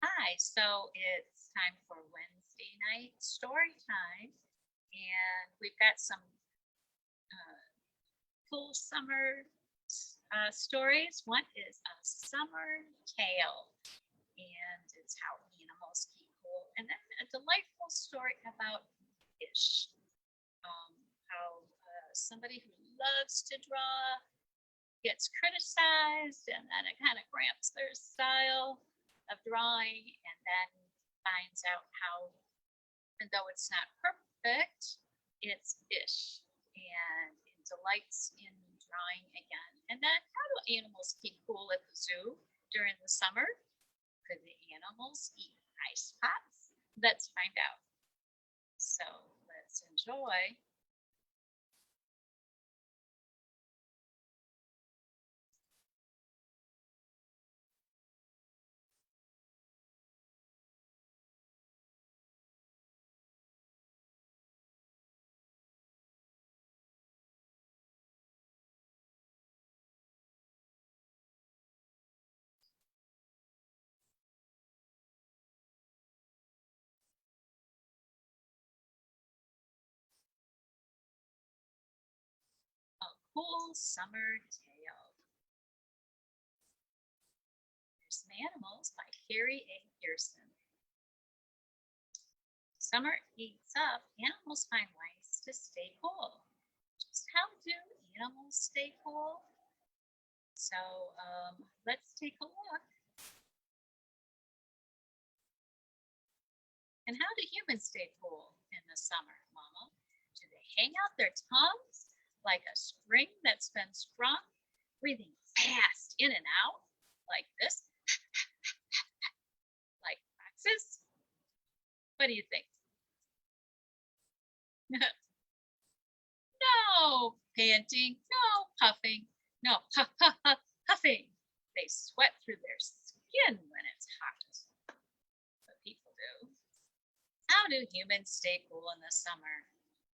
Hi, so it's time for Wednesday night story time, and we've got some uh, cool summer stories. One is a summer tale, and it's how animals keep cool, and then a delightful story about fish. How somebody who loves to draw gets criticized, and then it kind of cramps their style of drawing, and then finds out how, even though it's not perfect, it's fish and it delights in drawing again. And then, how do animals keep cool at the zoo during the summer? Could the animals eat ice pops? Let's find out. So let's enjoy. A cool summer tale. There's some animals by Carrie A. Pearson. Summer heats up, animals find ways to stay cool. Just how do animals stay cool? So let's take a look. And how do humans stay cool in the summer, Mama? Do they hang out their tongues like a string that's been strung, breathing fast in and out like this, like foxes? What do you think? No panting, no puffing, no huffing. They sweat through their skin when it's hot. What people do. How do humans stay cool in the summer?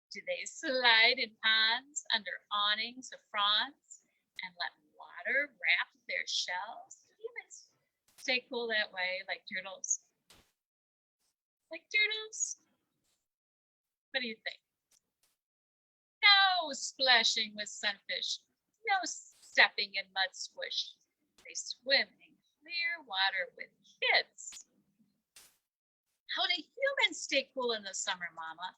Do they slide in ponds under awnings of fronds and let water wrap their shells? Do humans stay cool that way, like turtles? Like turtles? What do you think? No splashing with sunfish, no stepping in mud squish. They swim in clear water with kids. How do humans stay cool in the summer, Mama?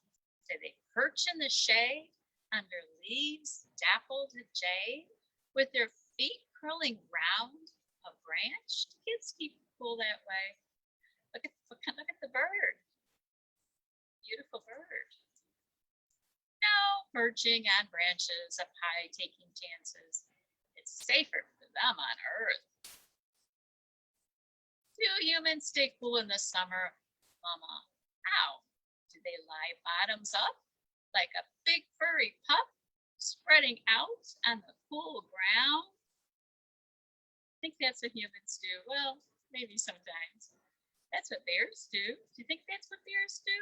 Do they perch in the shade under leaves dappled in jade with their feet curling round a branch? Do kids keep cool that way? Look at the bird. Beautiful bird. No perching on branches up high, taking chances. It's safer for them on Earth. Do humans stay cool in the summer, Mama? How? Do they lie bottoms up like a big furry pup, spreading out on the cool ground? I think that's what humans do. Well, maybe sometimes. That's what bears do. Do you think that's what bears do?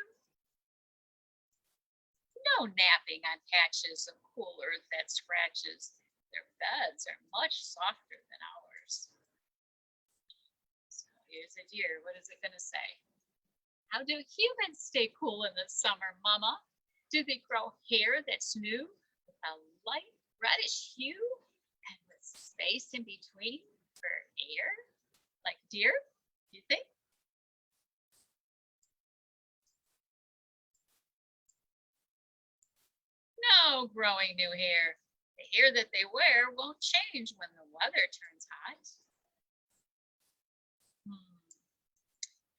No napping on patches of cool earth that scratches. Their beds are much softer than ours. So here's a deer. What is it going to say? How do humans stay cool in the summer, Mama? Do they grow hair that's new with a light reddish hue and with space in between for air? Like deer, do you think? No growing new hair. The hair that they wear won't change when the weather turns hot.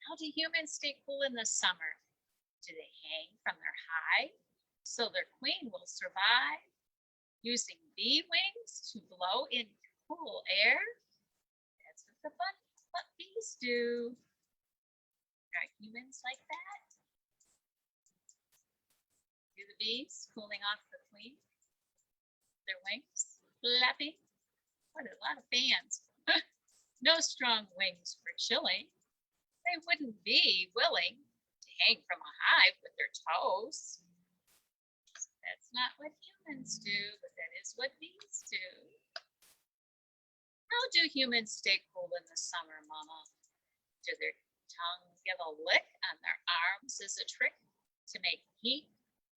How do humans stay cool in the summer? Do they hang from their hide so their queen will survive? Using bee wings to blow in cool air? That's what the bees do. Are humans like that? Do the bees cooling off the queen? Their wings flapping? What a lot of fans. No strong wings for chilling. They wouldn't be willing to hang from a hive with their toes. That's not what humans do, but that is what bees do. How do humans stay cool in the summer, Mama? Do their give a lick on their arms as a trick to make heat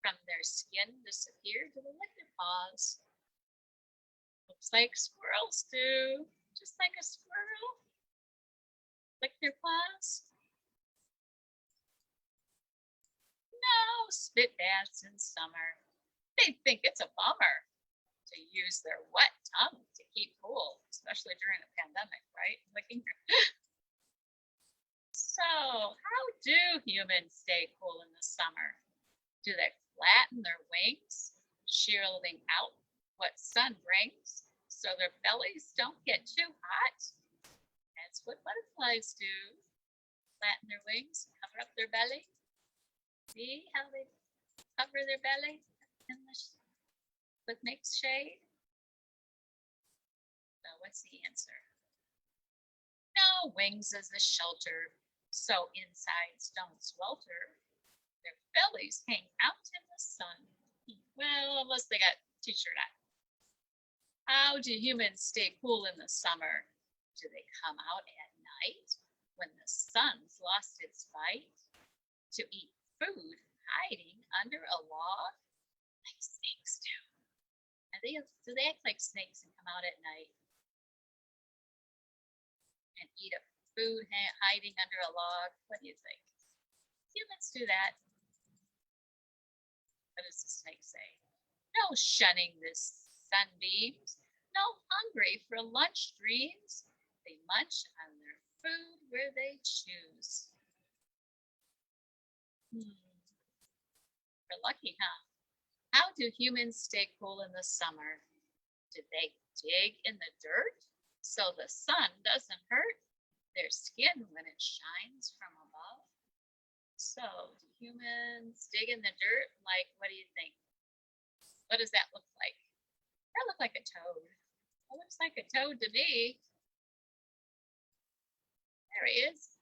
from their skin disappear. Do they lick their paws? Looks like squirrels do. Just like a squirrel. Lick their paws. No, spit baths in summer. They think it's a bummer to use their wet tongue to keep cool, especially during a pandemic, right? Licking your... So, how do humans stay cool in the summer? Do they flatten their wings, shielding out what sun brings so their bellies don't get too hot? That's what butterflies do. Flatten their wings, cover up their belly. See how they cover their belly in the what makes shade? So what's the answer? No, wings as a shelter, so insides don't swelter. Their bellies hang out in the sun. Well, unless they got t-shirt on. How do humans stay cool in the summer? Do they come out at night when the sun's lost its bite to eat food hiding under a log like snakes do? Do they act like snakes and come out at night and eat a food hiding under a log? What do you think? Humans do that. What does the snake say? No shunning the sunbeams, no hungry for lunch dreams. They munch on their food where they choose. We're lucky, huh? How do humans stay cool in the summer? Do they dig in the dirt so the sun doesn't hurt their skin when it shines from above? So, do humans dig in the dirt? Like, what do you think? What does that look like? That looks like a toad. That looks like a toad to me. There he is.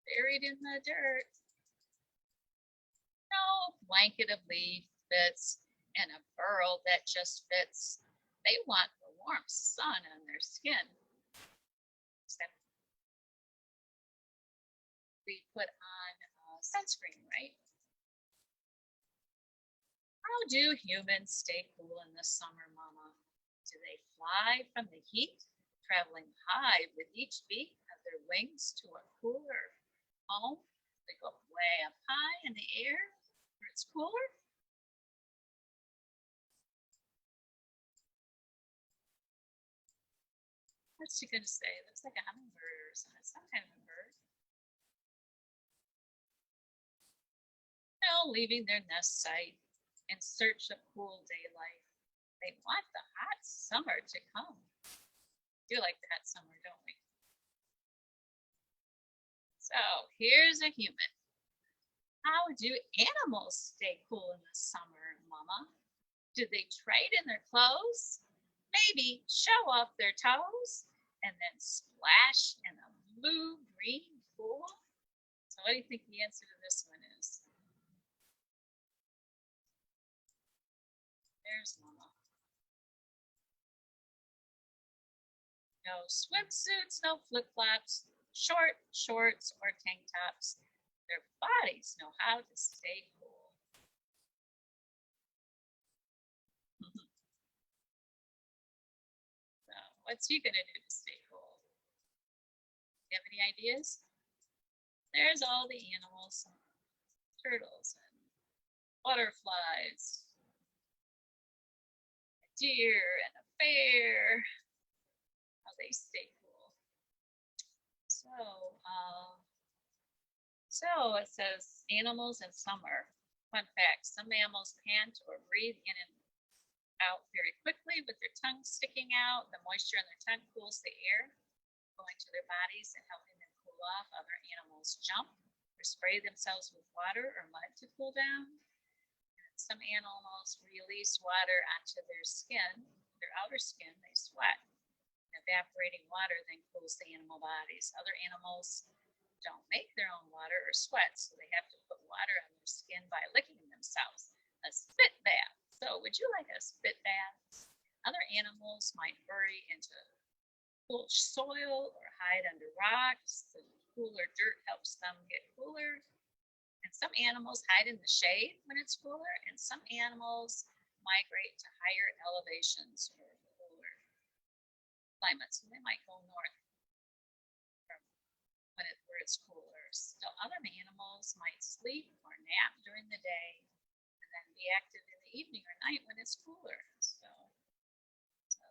Buried in the dirt. No blanket of leaf fits and a burrow that just fits. They want the warm sun on their skin. Except we put on sunscreen, right? How do humans stay cool in the summer, Mama? Do they fly from the heat, traveling high with each beat of their wings to a cooler home? They go way up high in the air where it's cooler. What's she going to say? It looks like a hummingbird or something, some kind of a bird. No, leaving their nest site in search of cool daylight. They want the hot summer to come. We do like the hot summer, don't we? So here's a human. How do animals stay cool in the summer, Mama? Do they trade in their clothes? Maybe show off their toes and then splash in a blue-green pool? So what do you think the answer to this one is? There's Mama. No swimsuits, no flip-flops, short shorts or tank tops. Their bodies know how to stay cool. So what's he gonna do to stay cool? Do you have any ideas? There's all the animals, turtles and butterflies, a deer and a bear. How they stay cool. So it says animals in summer. Fun fact, some mammals pant or breathe in and out very quickly with their tongue sticking out. The moisture in their tongue cools the air going to their bodies and helping them cool off. Other animals jump or spray themselves with water or mud to cool down. And some animals release water onto their skin, their outer skin, they sweat. Evaporating water then cools the animal bodies. Other animals don't make their own water or sweat, so they have to put water on their skin by licking themselves. A spit bath. So would you like a spit bath? Other animals might bury into cool soil or hide under rocks. The cooler dirt helps them get cooler. And some animals hide in the shade when it's cooler, and some animals migrate to higher elevations for cooler climates. So they might go north from where it's cooler. Still, other animals might sleep or nap during the day and then be active in the evening or night when it's cooler. So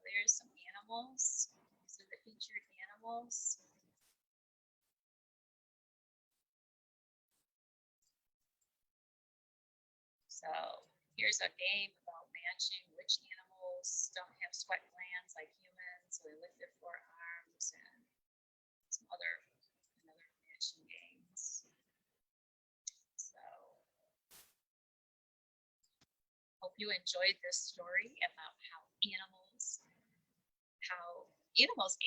there's some animals. These are the featured animals. So here's a game about matching which animals don't have sweat glands like humans, so they lift their forearms, and some other matching games. So hope you enjoyed this story about how animals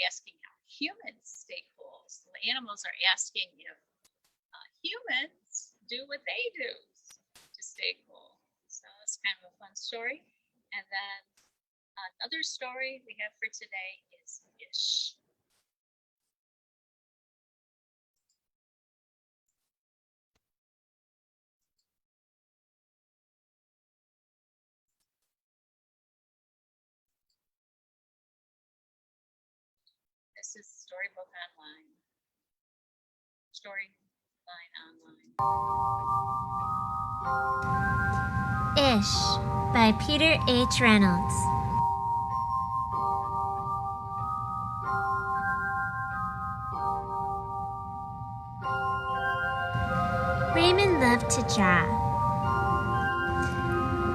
asking how humans stay cool. So the animals are asking if humans do what they do to stay cool. So it's kind of a fun story. And then another story we have for today is Ish. This is Storybook Online. Storyline Online. Ish by Peter H. Reynolds. Raymond loved to draw.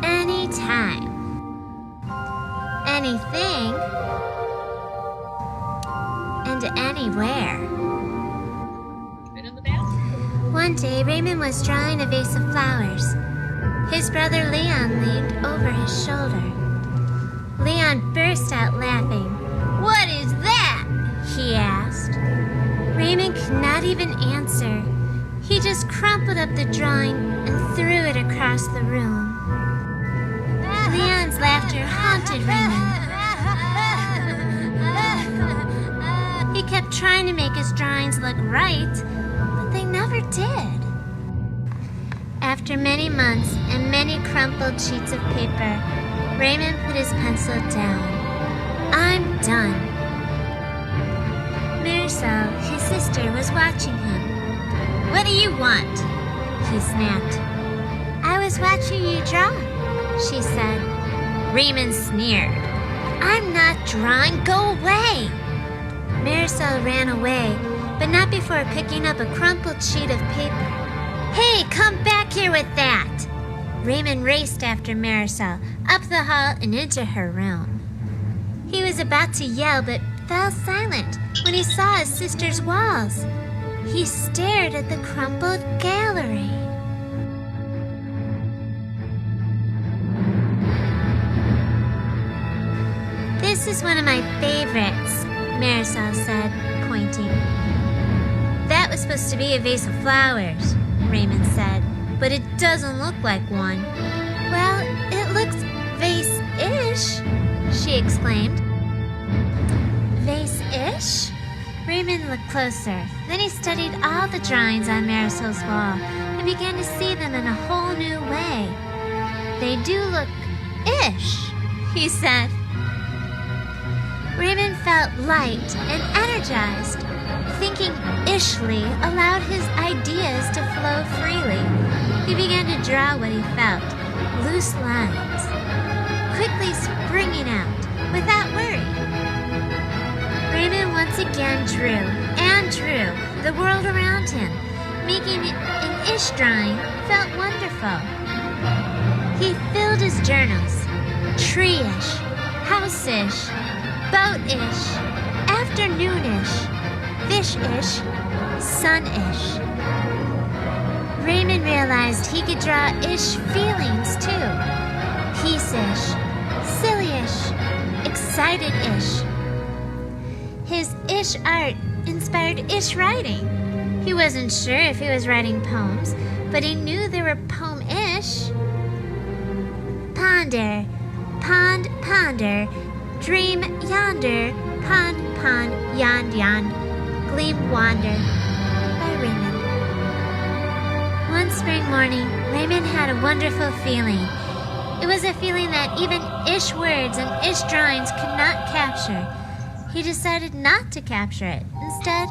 Anytime. Anything. And anywhere. One day, Raymond was drawing a vase of flowers. His brother Leon leaned over his shoulder. Leon burst out laughing. "What is that?" he asked. Raymond could not even answer. He just crumpled up the drawing and threw it across the room. Leon's laughter haunted Raymond. He kept trying to make his drawings look right, but they never did. After many months and many crumpled sheets of paper, Raymond put his pencil down. "I'm done." Marisol, his sister, was watching him. "What do you want?" he snapped. "I was watching you draw," she said. Raymond sneered. "I'm not drawing. Go away." Marisol ran away, but not before picking up a crumpled sheet of paper. "Hey, come back here with that!" Raymond raced after Marisol, up the hall and into her room. He was about to yell, but fell silent when he saw his sister's walls. He stared at the crumpled gallery. "This is one of my favorites," Marisol said, pointing. "That was supposed to be a vase of flowers," Raymond said, "but it doesn't look like one." "Well, it looks vase-ish," she exclaimed. "Vase-ish?" Raymond looked closer. Then he studied all the drawings on Marisol's wall and began to see them in a whole new way. "They do look ish," he said. Raymond felt light and energized. Thinking ishly allowed his ideas to flow freely. He began to draw what he felt, loose lines, quickly springing out without worry. Raymond once again drew and drew the world around him, making an ish drawing felt wonderful. He filled his journals, tree-ish, house-ish, boat-ish, afternoon-ish, fish-ish, sun-ish. Raymond realized he could draw ish feelings too. Peace-ish, silly-ish, excited-ish. His ish art inspired ish writing. He wasn't sure if he was writing poems, but he knew they were poem-ish. Ponder, pond, ponder, dream yonder, pond, pond, yond, yond, gleam, wander. One spring morning, Raymond had a wonderful feeling. It was a feeling that even Ish words and Ish drawings could not capture. He decided not to capture it. Instead,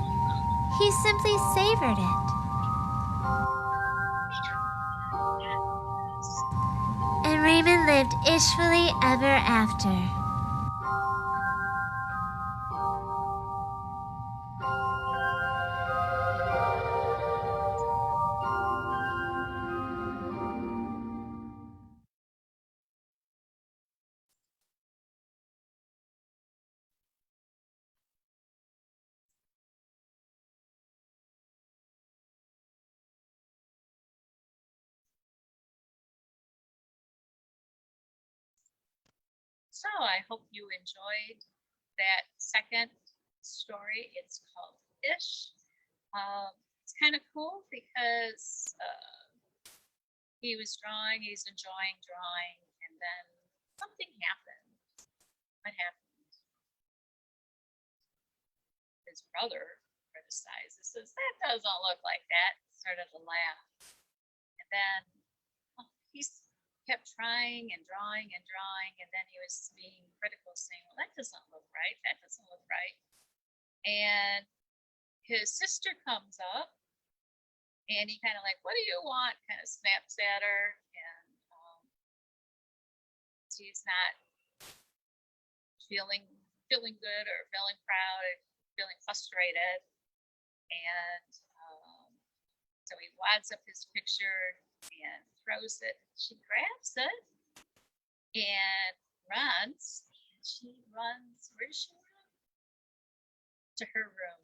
he simply savored it. And Raymond lived ishfully ever after. So I hope you enjoyed that second story. It's called Ish. It's kind of cool because he was drawing, he's enjoying drawing, and then something happened. What happened? His brother criticizes, says, that doesn't look like that, started to laugh. And then he's kept trying and drawing, and then he was being critical, saying, well, that doesn't look right, that doesn't look right. And his sister comes up, and he kind of like, what do you want? Kind of snaps at her, and she's not feeling good or feeling proud or feeling frustrated. And so he wads up his picture and throws it. She grabs it and runs. And she runs. Where does she run? To her room.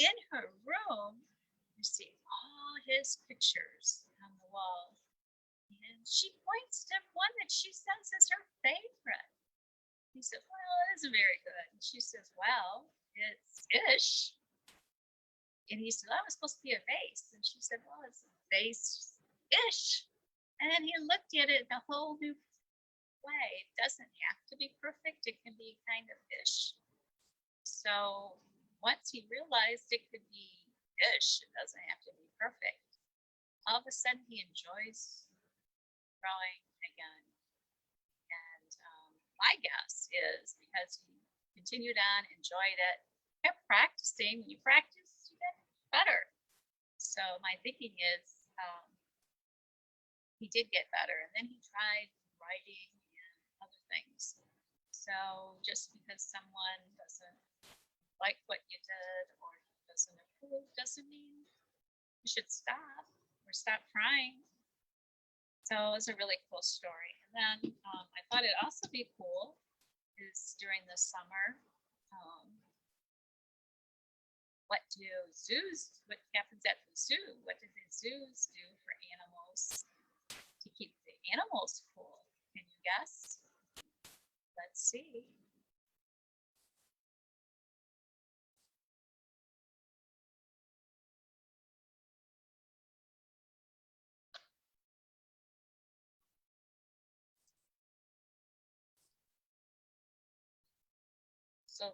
In her room, you see all his pictures on the wall. And she points to one that she says is her favorite. He says, well, it isn't very good. And she says, well, it's Ish. And he said, that was supposed to be a vase. And she said, well, it's a vase-ish. And then he looked at it in a whole new way. It doesn't have to be perfect. It can be kind of ish. So once he realized it could be ish, it doesn't have to be perfect. All of a sudden, he enjoys drawing again. And my guess is because he continued on, enjoyed it, kept practicing. When you practice, you get better. So my thinking is he did get better, and then he tried writing and other things. So just because someone doesn't like what you did or doesn't approve doesn't mean you should stop or stop trying. So it was a really cool story. And then I thought it'd also be cool is during the summer, what happens at the zoo? What do the zoos do for animals to keep the animals cool? Can you guess? Let's see. So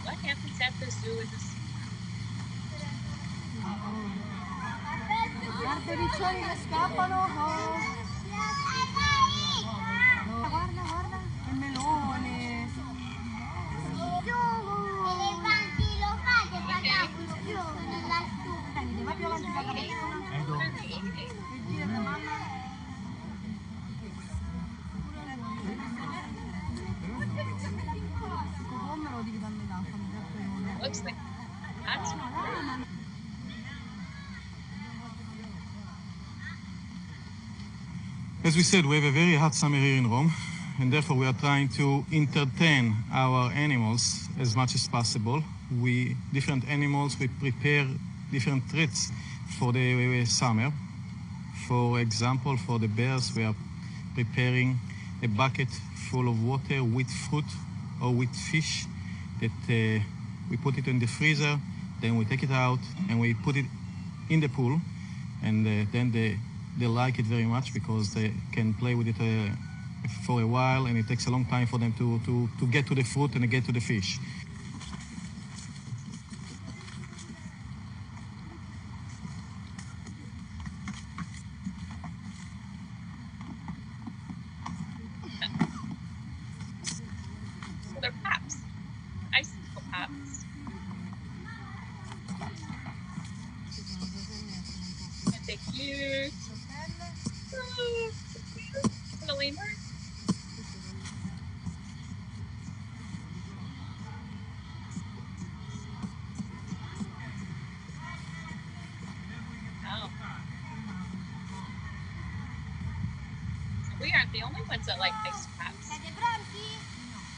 what happens at the zoo in the summer? Guarda i riccioli che scappano. Guarda, guarda, il melone. Elefanti lo fate parlare nella stufa. Vai più avanti, vai più avanti. Come lo devi dare l'acqua? Looks like that's As we said, we have a very hot summer here in Rome, and therefore we are trying to entertain our animals as much as possible. Different animals, we prepare different treats for the summer. For example, for the bears, we are preparing a bucket full of water with fruit or with fish that we put it in the freezer, Then we take it out and we put it in the pool, and then they like it very much because they can play with it for a while, and it takes a long time for them to get to the fruit and get to the fish. So they're pops, icicle pops. Aren't they cute? Oh, so cute. Little lemur. Oh. We aren't the only ones that like ice pops. Siete pronti?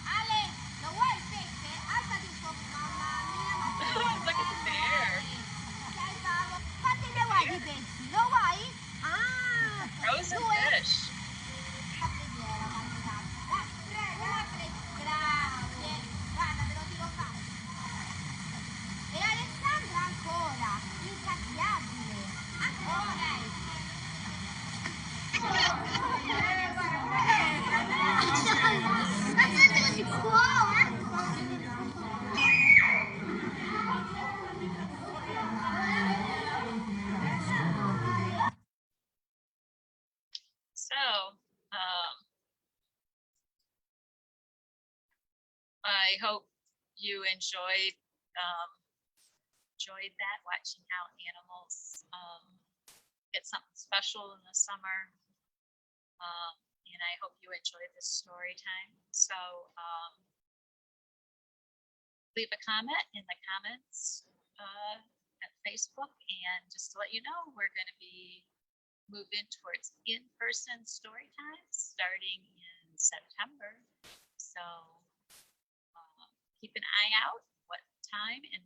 Ale, lo vuoi il pesce? Alzati un po', mamma mia, ma che Look at the bear. sei bravo. Quanti ne vuoi di pesci? Lo vuoi? Ah, Frozen due. fish. La preghiera, Martina. Grazie. Guarda, te lo tiro qua. E Alessandra ancora, incazziabile. Ancora. Ma tanto si può, So, I hope you enjoyed that, watching how animals get something special in the summer. And I hope you enjoyed this story time. So leave a comment in the comments at Facebook, and just to let you know, we're going to be moving towards in-person story times starting in September. So keep an eye out what time and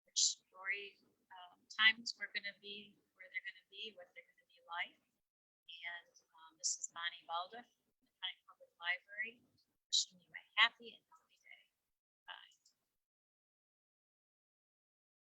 which story times we're going to be, where they're going to be, what they're going to be like. And this is Bonnie Balda from the County Public Library, wishing you a happy and healthy